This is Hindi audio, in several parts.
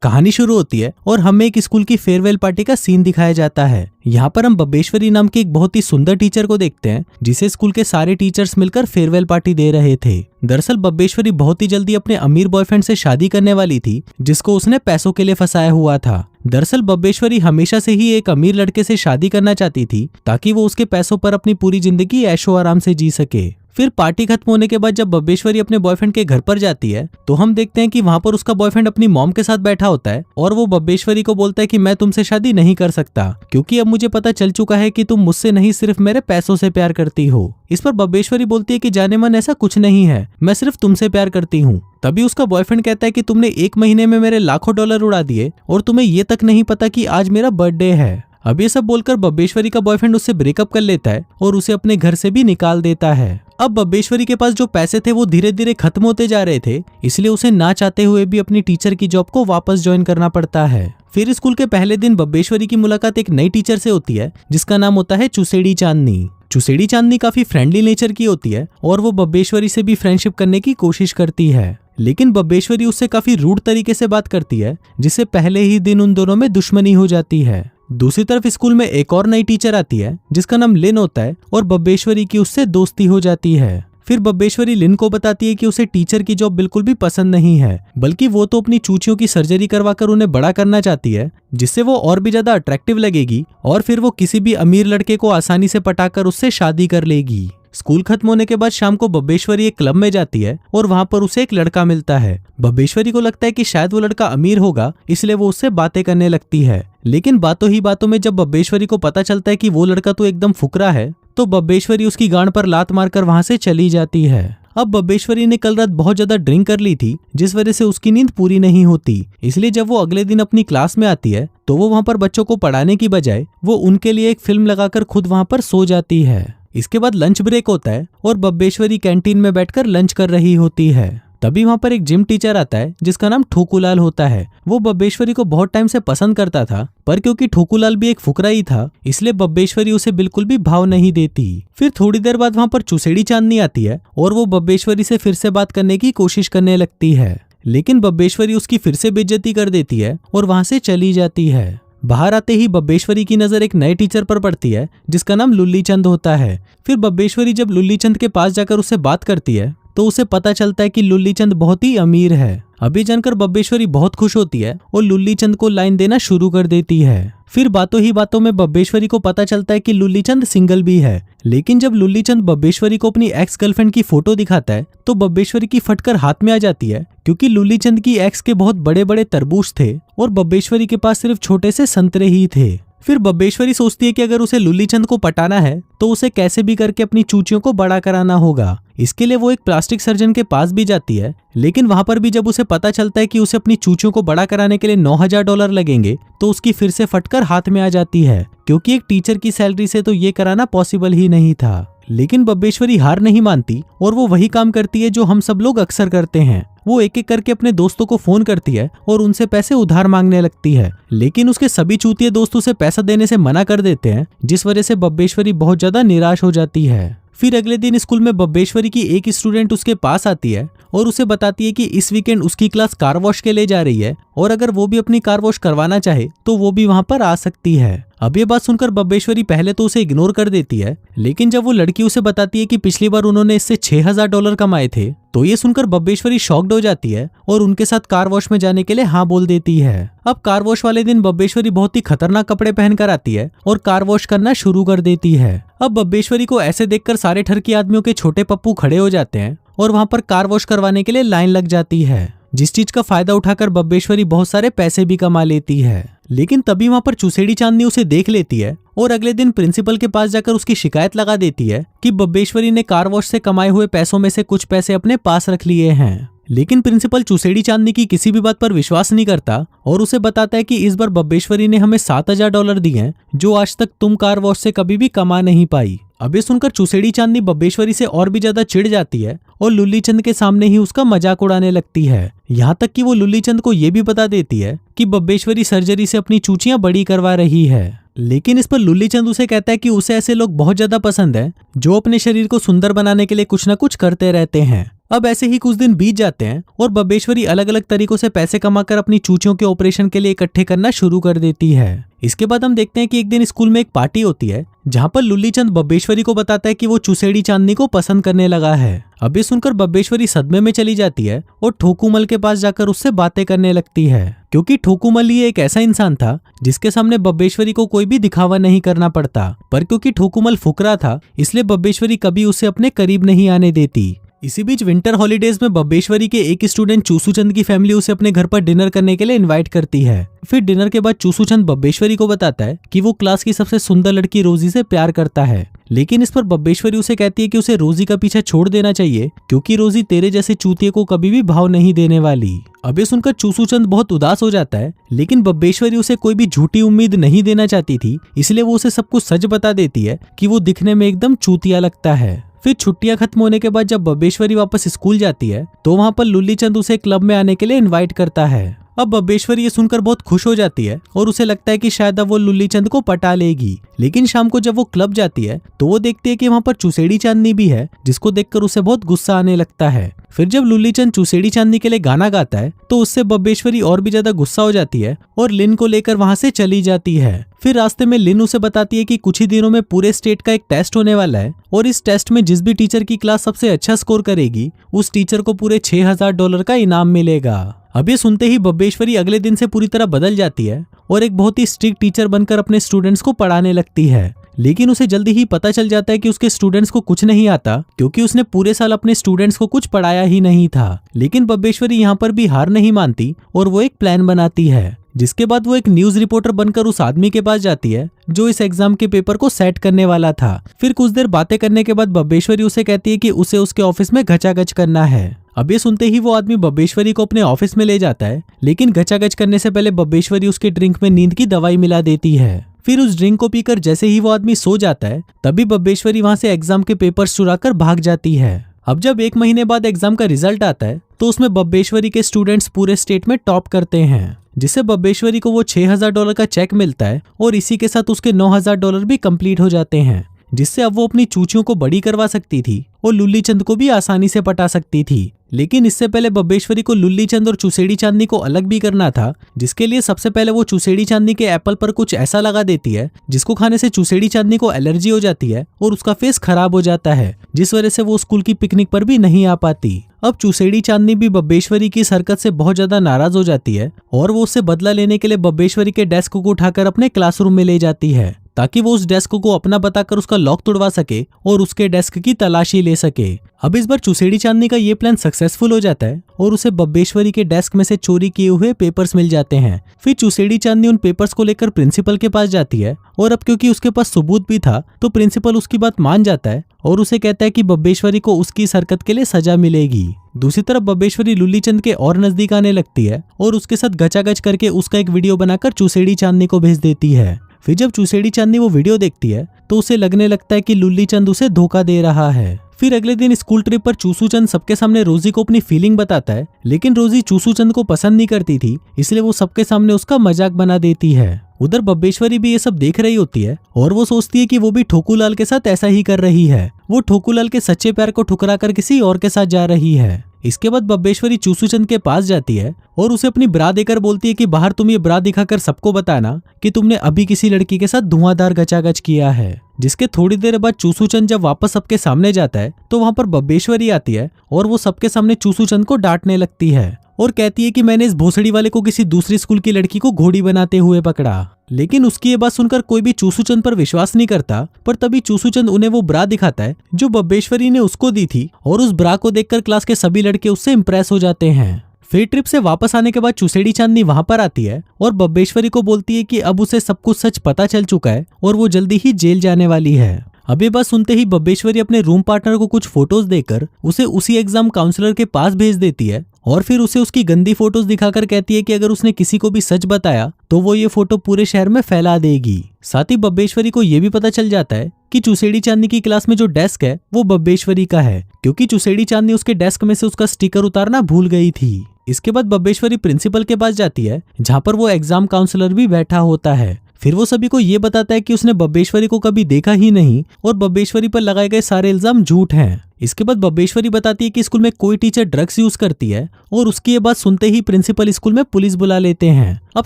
कहानी शुरू होती है और हमें एक स्कूल की फेयरवेल पार्टी का सीन दिखाया जाता है। यहाँ पर हम बब्बेश्वरी नाम के एक बहुत ही सुंदर टीचर को देखते हैं जिसे स्कूल के सारे टीचर्स मिलकर फेयरवेल पार्टी दे रहे थे। दरअसल बब्बेश्वरी बहुत ही जल्दी अपने अमीर बॉयफ्रेंड से शादी करने वाली थी जिसको उसने पैसों के लिए फंसाया हुआ था। दरअसल बब्बेश्वरी हमेशा से ही एक अमीर लड़के से शादी करना चाहती थी ताकि वो उसके पैसों पर अपनी पूरी जिंदगी ऐशो आराम से जी सके। फिर पार्टी खत्म होने के बाद जब बब्बेश्वरी अपने बॉयफ्रेंड के घर पर जाती है तो हम देखते हैं कि वहां पर उसका बॉयफ्रेंड अपनी मॉम के साथ बैठा होता है और वो बब्बेश्वरी को बोलता है कि मैं तुमसे शादी नहीं कर सकता क्योंकि अब मुझे पता चल चुका है कि तुम मुझसे नहीं सिर्फ मेरे पैसों से प्यार करती हो। इस पर बब्बेश्वरी बोलती है कि जाने मन ऐसा कुछ नहीं है, मैं सिर्फ तुमसे प्यार करती हूँ। तभी उसका बॉयफ्रेंड कहता है कि तुमने 1 महीने में मेरे लाखों डॉलर उड़ा दिए और तुम्हें ये तक नहीं पता कि आज मेरा बर्थडे है। अब ये सब बोलकर बब्बेश्वरी का बॉयफ्रेंड उससे ब्रेकअप कर लेता है और उसे अपने घर से भी निकाल देता है। अब बब्बेश्वरी के पास जो पैसे थे वो धीरे धीरे खत्म होते जा रहे थे, इसलिए उसे ना चाहते हुए भी अपनी टीचर की जॉब को वापस ज्वाइन करना पड़ता है। फिर स्कूल के पहले दिन बब्बेश्वरी की मुलाकात एक नई टीचर से होती है जिसका नाम होता है चुसेड़ी चांदनी। चुसेड़ी चांदनी काफी फ्रेंडली नेचर की होती है और वो बब्बेश्वरी से भी फ्रेंडशिप करने की कोशिश करती है, लेकिन बब्बेश्वरी उससे काफी रूड तरीके से बात करती है जिससे पहले ही दिन उन दोनों में दुश्मनी हो जाती है। दूसरी तरफ स्कूल में एक और नई टीचर आती है जिसका नाम लिन होता है और बब्बेश्वरी की उससे दोस्ती हो जाती है। फिर बब्बेश्वरी लिन को बताती है कि उसे टीचर की जॉब बिल्कुल भी पसंद नहीं है, बल्कि वो तो अपनी चूचियों की सर्जरी करवाकर उन्हें बड़ा करना चाहती है जिससे वो और भी ज्यादा अट्रैक्टिव लगेगी और फिर वो किसी भी अमीर लड़के को आसानी से पटाकर उससे शादी कर लेगी। स्कूल खत्म होने के बाद शाम को बब्बेश्वरी एक क्लब में जाती है और वहां पर उसे एक लड़का मिलता है। बब्बेश्वरी को लगता है कि शायद वो लड़का अमीर होगा, इसलिए वो उससे बातें करने लगती है, लेकिन बातों ही बातों में जब बब्बेश्वरी को पता चलता है कि वो लड़का तो एकदम फुकरा है तो बब्बेश्वरी उसकी गांड पर लात मारकर वहां से चली जाती है। अब बब्बेश्वरी ने कल रात बहुत ज्यादा ड्रिंक कर ली थी जिस वजह से उसकी नींद पूरी नहीं होती, इसलिए जब वो अगले दिन अपनी क्लास में आती है तो वो वहां पर बच्चों को पढ़ाने की बजाय वो उनके लिए एक फिल्म लगाकर खुद वहां पर सो जाती है। इसके बाद लंच ब्रेक होता है और बब्बेश्वरी कैंटीन में बैठकर लंच कर रही होती है। तभी वहां पर एक जिम टीचर आता है जिसका नाम ठोकूलाल होता है। वो बब्बेश्वरी को बहुत टाइम से पसंद करता था, पर क्योंकि ठोकूलाल भी एक फुकरा ही था इसलिए बब्बेश्वरी उसे बिल्कुल भी भाव नहीं देती। फिर थोड़ी देर बाद वहां पर चुसेड़ी चांदनी आती है और वो बब्बेश्वरी से फिर से बात करने की कोशिश करने लगती है, लेकिन बब्बेश्वरी उसकी फिर से बेइज्जती कर देती है और वहां से चली जाती है। बाहर आते ही बब्बेश्वरी की नजर एक नए टीचर पर पड़ती है जिसका नाम लुल्ली चंद होता है। फिर बब्बेश्वरी जब लुल्ली चंद के पास जाकर उससे बात करती है तो उसे पता चलता है कि लुल्ली चंद बहुत ही अमीर है। अभी जानकर बब्बेश्वरी बहुत खुश होती है और लुल्ली चंद को लाइन देना शुरू कर देती है। फिर बातों ही बातों में बब्बेश्वरी को पता चलता है कि लुल्ली चंद सिंगल भी है, लेकिन जब लुल्ली चंद बब्बेश्वरी को अपनी एक्स गर्लफ्रेंड की फोटो दिखाता है तो बब्बेश्वरी की फटकर हाथ में आ जाती है क्योंकि लुल्ली चंद की एक्स के बहुत बड़े बड़े तरबूज थे और बब्बेश्वरी के पास सिर्फ छोटे से संतरे ही थे। फिर बब्बेश्वरी सोचती है कि अगर उसे लुल्ली चंद को पटाना है तो उसे कैसे भी करके अपनी चूचियों को बड़ा कराना होगा। इसके लिए वो एक प्लास्टिक सर्जन के पास भी जाती है, लेकिन वहां पर भी जब उसे पता चलता है कि उसे अपनी चूचियों को बड़ा कराने के लिए 9,000 डॉलर लगेंगे तो उसकी फिर से फटकर हाथ में आ जाती है क्योंकि एक टीचर की सैलरी से तो ये कराना पॉसिबल ही नहीं था। लेकिन बब्बेश्वरी हार नहीं मानती और वो वही काम करती है जो हम सब लोग अक्सर करते हैं। वो एक एक करके अपने दोस्तों को फोन करती है और उनसे पैसे उधार मांगने लगती है, लेकिन उसके सभी चूतिए दोस्त उसे पैसा देने से मना कर देते हैं जिस वजह से बब्बेश्वरी बहुत ज्यादा निराश हो जाती है। फिर अगले दिन स्कूल में बब्बेश्वरी की एक स्टूडेंट उसके पास आती है और उसे बताती है कि इस वीकेंड उसकी क्लास कार वॉश के लिए जा रही है और अगर वो भी अपनी कार वॉश करवाना चाहे तो वो भी वहां पर आ सकती है। अब ये बात सुनकर बब्बेश्वरी पहले तो उसे इग्नोर कर देती है, लेकिन जब वो लड़की उसे बताती है कि पिछली बार उन्होंने इससे 6,000 डॉलर कमाए थे तो ये सुनकर बब्बेश्वरी शॉक्ड हो जाती है और उनके साथ कार वॉश में जाने के लिए हाँ बोल देती है। अब कार वॉश वाले दिन बब्बेश्वरी बहुत ही खतरनाक कपड़े पहनकर आती है और कार वॉश करना शुरू कर देती है। अब बब्बेश्वरी को ऐसे देखकर सारे ठरकी आदमियों के छोटे पप्पू खड़े हो जाते हैं और वहां पर कार वॉश करवाने के लिए लाइन लग जाती है, जिस चीज का फायदा उठाकर बब्बेश्वरी बहुत सारे पैसे भी कमा लेती है। लेकिन तभी वहां पर चुसेड़ी चांदनी उसे देख लेती है और अगले दिन प्रिंसिपल के पास जाकर उसकी शिकायत लगा देती है कि बब्बेश्वरी ने कार वॉश से कमाए हुए पैसों में से कुछ पैसे अपने पास रख लिए हैं। लेकिन प्रिंसिपल चुसेड़ी चांदनी की किसी भी बात पर विश्वास नहीं करता और उसे बताता है कि इस बार बब्बेश्वरी ने हमें 7,000 डॉलर दिए हैं जो आज तक तुम कार वॉश से कभी भी कमा नहीं पाई। अब ये सुनकर चुसेड़ी चांदनी बब्बेश्वरी से और भी ज्यादा चिढ़ जाती है और लुल्ली चंद के सामने ही उसका मजाक उड़ाने लगती है। यहाँ तक कि वो लुल्ली चंद को ये भी बता देती है कि बब्बेश्वरी सर्जरी से अपनी चूचियां बड़ी करवा रही है। लेकिन इस पर लुल्ली चंद उसे कहता है कि उसे ऐसे लोग बहुत ज्यादा पसंद है जो अपने शरीर को सुंदर बनाने के लिए कुछ न कुछ करते रहते हैं। अब ऐसे ही कुछ दिन बीत जाते हैं और बब्बेश्वरी अलग अलग तरीकों से पैसे कमाकर अपनी चूचियों के ऑपरेशन के लिए इकट्ठे करना शुरू कर देती है। इसके बाद हम देखते हैं कि एक दिन स्कूल में एक पार्टी होती है जहाँ पर लुल्ली चंद बब्बेश्वरी को बताता है कि वो चुसेड़ी चांदनी को पसंद करने लगा है। अब ये सुनकर बब्बेश्वरी सदमे में चली जाती है और ठोकूमल के पास जाकर उससे बातें करने लगती है, क्योंकि ठोकूमल ये एक ऐसा इंसान था जिसके सामने बब्बेश्वरी को कोई भी दिखावा नहीं करना पड़ता, पर क्योंकि ठोकूमल फुकरा था इसलिए बब्बेश्वरी कभी उसे अपने करीब नहीं आने देती। इसी बीच विंटर हॉलीडेज में बब्बेश्वरी के एक स्टूडेंट चूसूचंद की फैमिली उसे अपने घर पर डिनर करने के लिए इनवाइट करती है। फिर डिनर के बाद चूसूचंद बब्बेश्वरी को बताता है कि वो क्लास की सबसे सुंदर लड़की रोजी से प्यार करता है, लेकिन इस पर बब्बेश्वरी उसे कहती है कि उसे रोजी का पीछा छोड़ देना चाहिए क्योंकि रोजी तेरे जैसे चूतिए को कभी भी भाव नहीं देने वाली। अब ये सुनकर चूसूचंद बहुत उदास हो जाता है, लेकिन बब्बेश्वरी उसे कोई भी झूठी उम्मीद नहीं देना चाहती थी, इसलिए वो उसे सब कुछ सच बता देती है कि वो दिखने में एकदम चूतिया लगता है। फिर छुट्टियां खत्म होने के बाद जब बब्बेश्वरी वापस स्कूल जाती है तो वहाँ पर लुल्ली चंद उसे क्लब में आने के लिए इनवाइट करता है। अब बब्बेश्वरी ये सुनकर बहुत खुश हो जाती है और उसे लगता है कि शायद अब वो लुल्ली चंद को पटा लेगी, लेकिन शाम को जब वो क्लब जाती है तो वो देखती है कि वहाँ पर चुसेड़ी चांदनी भी है, जिसको देखकर उसे बहुत गुस्सा आने लगता है। फिर जब लुल्ली चंद चुसेड़ी चांदनी के लिए गाना गाता है तो उससे बब्बेश्वरी और भी ज्यादा गुस्सा हो जाती है और लिन को लेकर वहाँ से चली जाती है। फिर रास्ते में लिन उसे बताती है कि कुछ ही दिनों में पूरे स्टेट का एक टेस्ट होने वाला है और इस टेस्ट में जिस भी टीचर की क्लास सबसे अच्छा स्कोर करेगी उस टीचर को पूरे $6000 का इनाम मिलेगा। अब ये सुनते ही बब्बेश्वरी अगले दिन से पूरी तरह बदल जाती है और एक बहुत ही स्ट्रिक्ट टीचर बनकर अपने स्टूडेंट्स को पढ़ाने लगती है, लेकिन उसे जल्दी ही पता चल जाता है कि उसके स्टूडेंट्स को कुछ नहीं आता क्योंकि उसने पूरे साल अपने स्टूडेंट्स को कुछ पढ़ाया ही नहीं था। लेकिन बब्बेश्वरी यहाँ पर भी हार नहीं मानती और वो एक प्लान बनाती है, जिसके बाद वो एक न्यूज रिपोर्टर बनकर उस आदमी के पास जाती है जो इस एग्जाम के पेपर को सेट करने वाला था। फिर कुछ देर बातें करने के बाद बब्बेश्वरी उसे कहती है कि उसे उसके ऑफिस में घचाघच करना है। अब ये सुनते ही वो आदमी बब्बेश्वरी को अपने ऑफिस में ले जाता है, लेकिन घचाघच करने से पहले बब्बेश्वरी उसके ड्रिंक में नींद की दवाई मिला देती है। फिर उस ड्रिंक को पीकर जैसे ही वो आदमी सो जाता है तभी बब्बेश्वरी वहां से एग्जाम के पेपर्स चुराकर भाग जाती है। अब जब 1 महीने बाद एग्जाम का रिजल्ट आता है तो उसमें बब्बेश्वरी के स्टूडेंट्स पूरे स्टेट में टॉप करते हैं, जिससे बब्बेश्वरी को वो $6000 का चेक मिलता है और इसी के साथ उसके $9000 भी कंप्लीट हो जाते हैं, जिससे अब वो अपनी चूचियों को बड़ी करवा सकती थी और लुल्ली चंद को भी आसानी से पटा सकती थी। लेकिन इससे पहले बब्बेश्वरी को लुल्ली चंद और चुसेड़ी चांदनी को अलग भी करना था, जिसके लिए सबसे पहले वो चुसेड़ी चांदनी के एप्पल पर कुछ ऐसा लगा देती है जिसको खाने से चुसेड़ी चांदनी को एलर्जी हो जाती है और उसका फेस खराब हो जाता है, जिस वजह से वो स्कूल की पिकनिक पर भी नहीं आ पाती। अब चुसेड़ी चांदनी भी बब्बेश्वरी की इस हरकत से बहुत ज्यादा नाराज हो जाती है और वो उससे बदला लेने के लिए बब्बेश्वरी के डेस्क को उठाकर अपने क्लासरूम में ले जाती है ताकि वो उस डेस्क को अपना बताकर उसका लॉक तोड़वा सके और उसके डेस्क की तलाशी ले सके। अब इस बार चुसेड़ी चांदनी का ये प्लान सक्सेसफुल हो जाता है और उसे बब्बेश्वरी के डेस्क में से चोरी किए हुए पेपर्स मिल जाते हैं। फिर चुसेड़ी चांदनी उन पेपर्स को लेकर प्रिंसिपल के पास जाती है और अब क्योंकि उसके पास सबूत भी था तो प्रिंसिपल उसकी बात मान जाता है और उसे कहता है कि बब्बेश्वरी को उसकी इस हरकत के लिए सजा मिलेगी। दूसरी तरफ बब्बेश्वरी लुल्ली चंद के और नजदीक आने लगती है और उसके साथ गचागच करके उसका एक वीडियो बनाकर चुसेड़ी चांदनी को भेज देती है। फिर जब चुसेड़ी चांदनी वो वीडियो देखती है तो उसे लगने लगता है कि लुल्ली चंद उसे धोखा दे रहा है। फिर अगले दिन स्कूल ट्रिप पर चूसू चंद सबके सामने रोजी को अपनी फीलिंग बताता है, लेकिन रोजी चूसू चंद को पसंद नहीं करती थी, इसलिए वो सबके सामने उसका मजाक बना देती है। उधर बब्बेश्वरी भी ये सब देख रही होती है और वो सोचती है कि वो भी ठोकूलाल के साथ ऐसा ही कर रही है। वो ठोकूलाल के सच्चे प्यार को ठुकरा कर किसी और के साथ जा रही है। इसके बाद बब्बेश्वरी चूसू चंद के पास जाती है और उसे अपनी ब्रा देकर बोलती है कि बाहर तुम ये ब्रा दिखाकर सबको बताना कि तुमने अभी किसी लड़की के साथ धुआंधार गचागच किया है। जिसके थोड़ी देर बाद चूसू चंद जब वापस सबके सामने जाता है तो वहां पर बब्बेश्वरी आती है और वो सबके सामने चूसू चंद को डांटने लगती है और कहती है कि मैंने इस भोसड़ी वाले को किसी दूसरी स्कूल की लड़की को घोड़ी बनाते हुए पकड़ा। लेकिन उसकी ये बात सुनकर कोई भी चूसू चंद पर विश्वास नहीं करता, पर तभी चूसू चंद उन्हें वो ब्रा दिखाता है जो बब्बेश्वरी ने उसको दी थी और उस ब्रा को देखकर क्लास के सभी लड़के उससे इम्प्रेस हो जाते हैं। फिर ट्रिप से वापस आने के बाद चुसेड़ी चांदनी वहां पर आती है और बब्बेश्वरी को बोलती है कि अब उसे सब कुछ सच पता चल चुका है और वो जल्दी ही जेल जाने वाली है। अब ये बात सुनते ही बब्बेश्वरी अपने रूम पार्टनर को कुछ फोटोज देकर उसे उसी एग्जाम काउंसलर के पास भेज देती है और फिर उसे उसकी गंदी फोटोज दिखाकर कहती है कि अगर उसने किसी को भी सच बताया तो वो ये फोटो पूरे शहर में फैला देगी। साथ ही बब्बेश्वरी को ये भी पता चल जाता है कि चुसेड़ी चांदनी की क्लास में जो डेस्क है वो बब्बेश्वरी का है, क्योंकि चुसेड़ी चांदनी उसके डेस्क में से उसका स्टिकर उतारना भूल गई थी। इसके बाद बब्बेश्वरी प्रिंसिपल के पास जाती है जहाँ पर वो एग्जाम काउंसलर भी बैठा होता है। फिर वो सभी को ये बताता है कि उसने बब्बेश्वरी को कभी देखा ही नहीं और बब्बेश्वरी पर लगाए गए सारे इल्जाम झूठ हैं। इसके बाद बब्बेश्वरी बताती है कि स्कूल में कोई टीचर ड्रग्स यूज करती है और उसकी ये बात सुनते ही प्रिंसिपल स्कूल में पुलिस बुला लेते हैं। अब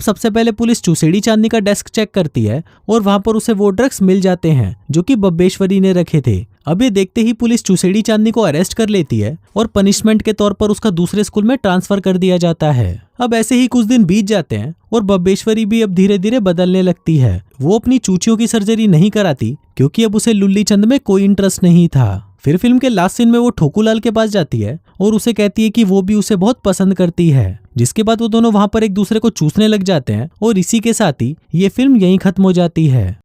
सबसे पहले पुलिस चूसेड़ी चांदनी का डेस्क चेक करती है और वहां पर उसे वो ड्रग्स मिल जाते हैं जो कि बब्बेश्वरी ने रखे थे। अब ये देखते ही पुलिस चूसेड़ी चांदनी को अरेस्ट कर लेती है और पनिशमेंट के तौर पर उसका दूसरे स्कूल में ट्रांसफर कर दिया जाता है। अब ऐसे ही कुछ दिन बीत जाते हैं और बब्बेश्वरी भी अब धीरे धीरे बदलने लगती है। वो अपनी चूचियों की सर्जरी नहीं कराती क्योंकि अब उसे लुल्ली चंद में कोई इंटरेस्ट नहीं था। फिर फिल्म के लास्ट सीन में वो ठोकूलाल के पास जाती है और उसे कहती है कि वो भी उसे बहुत पसंद करती है, जिसके बाद वो दोनों वहां पर एक दूसरे को चूसने लग जाते हैं और इसी के साथ ही ये फिल्म यहीं खत्म हो जाती है।